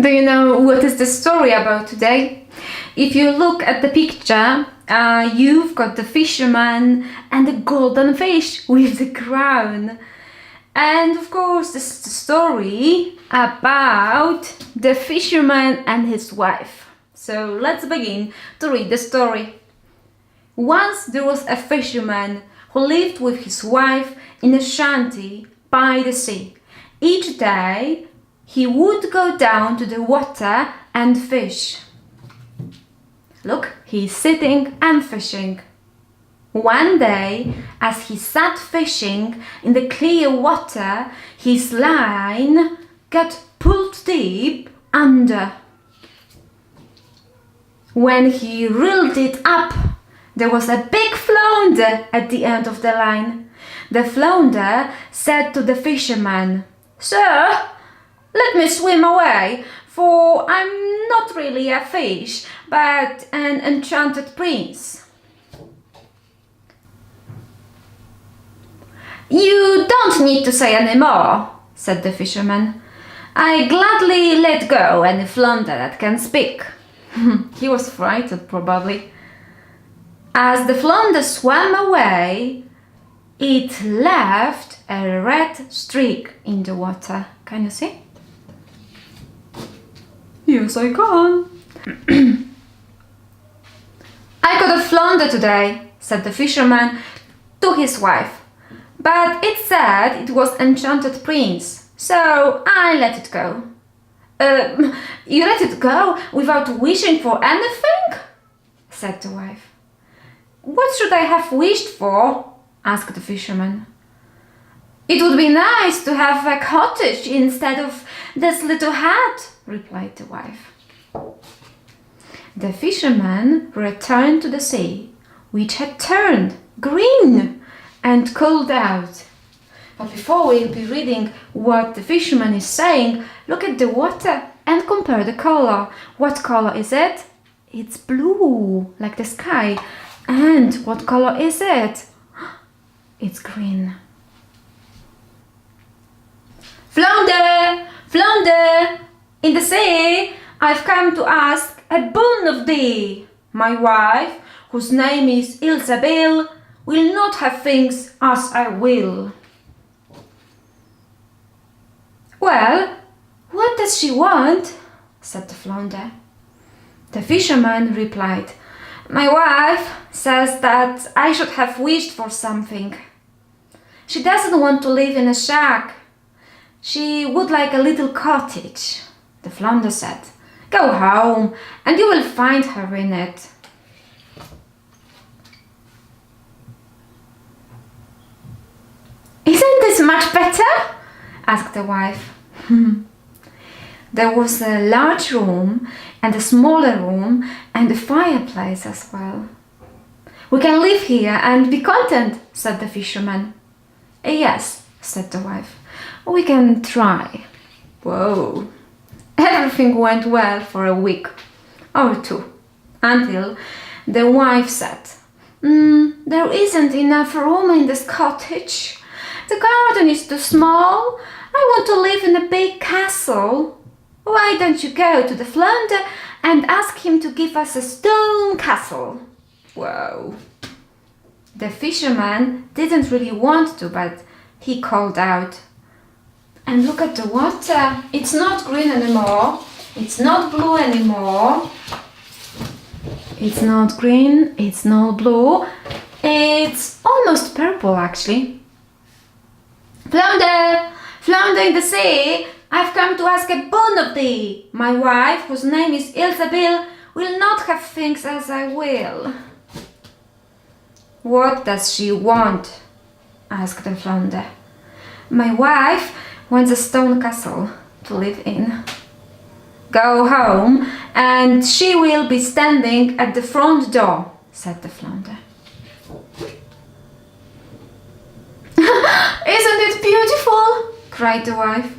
Do you know what is the story about today? If you look at the picture, you've got the fisherman and the golden fish with the crown. And of course, this is the story about the fisherman and his wife. So let's begin to read the story. Once there was a fisherman who lived with his wife in a shanty by the sea. Each day he would go down to the water and fish. Look, he's sitting and fishing. One day, as he sat fishing in the clear water, his line got pulled deep under. When he reeled it up, there was a big flounder at the end of the line. The flounder said to the fisherman, "Sir, let me swim away, for I'm not really a fish, but an enchanted prince." "You don't need to say any more," said the fisherman. "I gladly let go any flounder that can speak." He was frightened, probably. As the flounder swam away, it left a red streak in the water. Can you see? Yes, I can. "I got a flounder today," said the fisherman to his wife. "But it said it was enchanted prince, so I let it go." You let it go without wishing for anything?" said the wife. "What should I have wished for?" asked the fisherman. "It would be nice to have a cottage instead of this little hut," replied the wife. The fisherman returned to the sea, which had turned green and cold out. But before we'll be reading what the fisherman is saying, look at the water and compare the color. What color is it? It's blue, like the sky. And what color is it? It's green. "Flounder! Flounder! In the sea, I've come to ask a boon of thee. My wife, whose name is Ilsabil, will not have things as I will." "Well, what does she want?" said the flounder. The fisherman replied, "My wife says that I should have wished for something. She doesn't want to live in a shack. She would like a little cottage." The flounder said, "Go home and you will find her in it." "Isn't this much better?" asked the wife. There was a large room and a smaller room and a fireplace as well. "We can live here and be content," said the fisherman. "Yes," said the wife, "we can try." Whoa! Everything went well for a week or two, until the wife said, "There isn't enough room in this cottage. The garden is too small. I want to live in a big castle. Why don't you go to the flounder and ask him to give us a stone castle?" Whoa! The fisherman didn't really want to, but he called out. And look at the water. It's not green anymore. It's not blue anymore. It's not green. It's not blue. It's almost purple, actually. "Flounder! Flounder in the sea! I've come to ask a boon of thee. My wife, whose name is Ilsabil, will not have things as I will." "What does she want?" asked the flounder. "My wife wants a stone castle to live in." "Go home and she will be standing at the front door," said the flounder. "Isn't it beautiful?" cried the wife.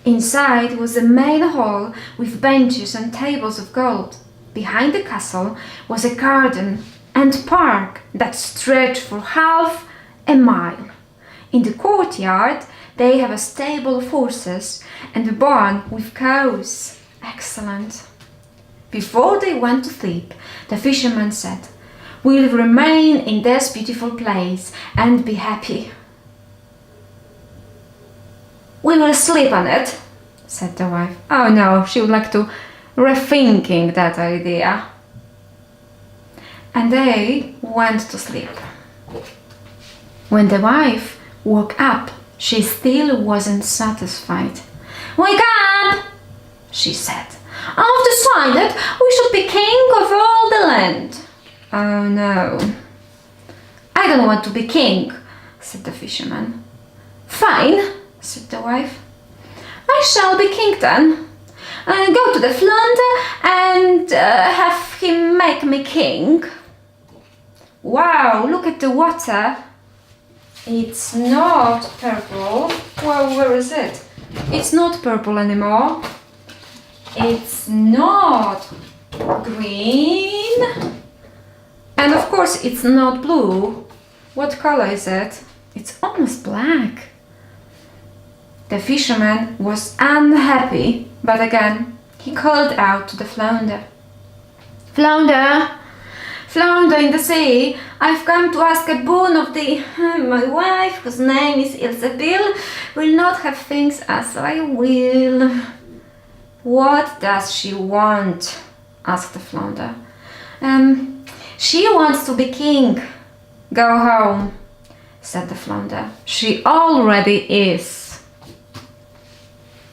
Inside was a main hall with benches and tables of gold. Behind the castle was a garden and park that stretched for half a mile. In the courtyard they have a stable of horses and a barn with cows Excellent. Before they went to sleep, the fisherman said, "We'll remain in this beautiful place and be happy." "We will sleep on it," said the wife. Oh no, she would like to rethinking that idea. And they went to sleep. When the wife woke up, she still wasn't satisfied. "Wake up," she said. "I've decided we should be king of all the land." Oh no. "I don't want to be king," said the fisherman. "Fine," said the wife. "I shall be king then. Go to the flounder and have him make me king." Wow, look at the water. It's not purple. Well, where is it? It's not purple anymore. It's not green. And of course, it's not blue. What color is it? It's almost black. The fisherman was unhappy, but again, he called out to the flounder. "Flounder, flounder in the sea, I've come to ask a boon of thee. My wife, whose name is Ilsebil, will not have things as I will." "What does she want?" asked the flounder. She wants to be king." "Go home," said the flounder. "She already is."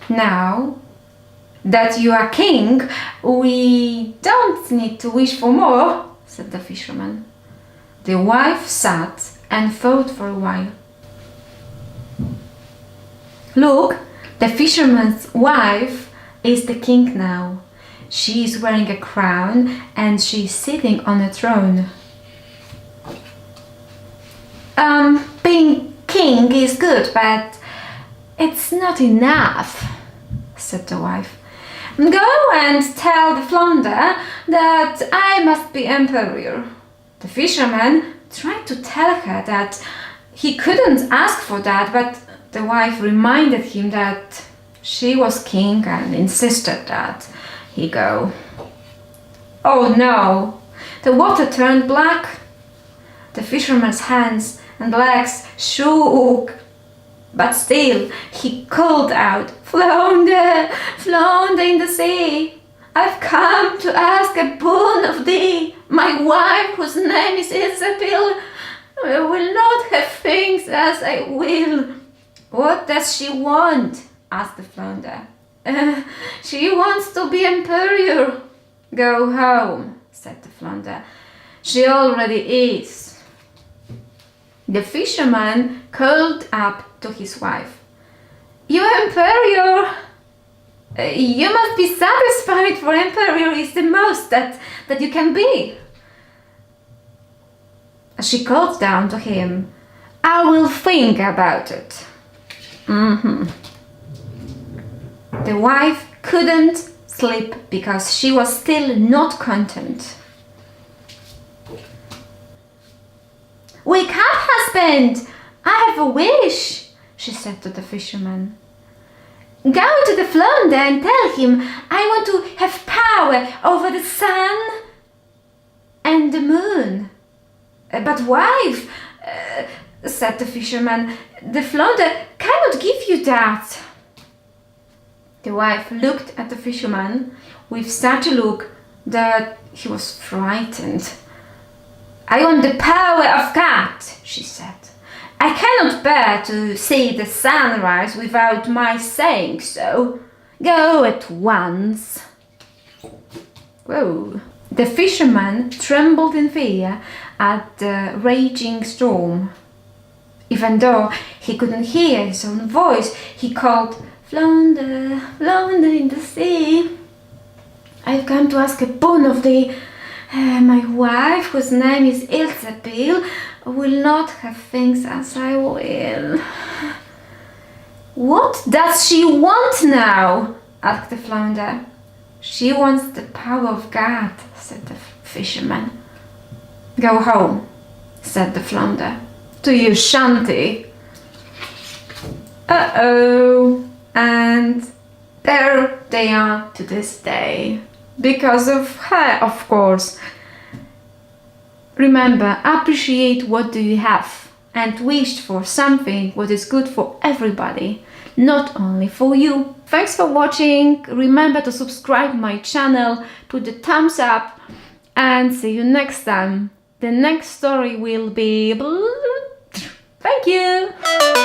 "Now that you are king, we don't need to wish for more," said the fisherman. The wife sat and thought for a while. Look, the fisherman's wife is the king now. She is wearing a crown and she is sitting on a throne. Being king is good, but it's not enough," said the wife. "Go and tell the flounder that I must be emperor." The fisherman tried to tell her that he couldn't ask for that, but the wife reminded him that she was king and insisted that he go. Oh no! The water turned black. The fisherman's hands and legs shook. But still he called out, "Flounder, flounder in the sea, I've come to ask a boon of thee. My wife, whose name is Isabel, will not have things as I will." "What does she want?" asked the flounder. She wants to be emperor." "Go home," said the flounder. "She already is." The fisherman called up to his wife. "You emperor, you must be satisfied, for emperor is the most that you can be." She called down to him, "I will think about it." The wife couldn't sleep because she was still not content. "Wake up, husband! I have a wish," she said to the fisherman. "Go to the flounder and tell him I want to have power over the sun and the moon." "But wife," said the fisherman, "the flounder cannot give you that." The wife looked at the fisherman with such a look that he was frightened. "I want the power of God," she said. "I cannot bear to see the sun rise without my saying so. Go at once." Whoa. The fisherman trembled in fear at the raging storm. Even though he couldn't hear his own voice, he called, "Flounder, flounder in the sea, I've come to ask a boon of thee. My wife, whose name is Ilsebil, will not have things as I will." "What does she want now?" asked the flounder. "She wants the power of God," said the fisherman. "Go home," said the flounder, "to your shanty." Uh-oh. And There they are to this day. Because of her, of course. Remember, appreciate what do you have and wish for something what is good for everybody, not only for you. Thanks for watching. Remember to subscribe my channel, put the thumbs up, and see you next time. The next story will be... Thank you!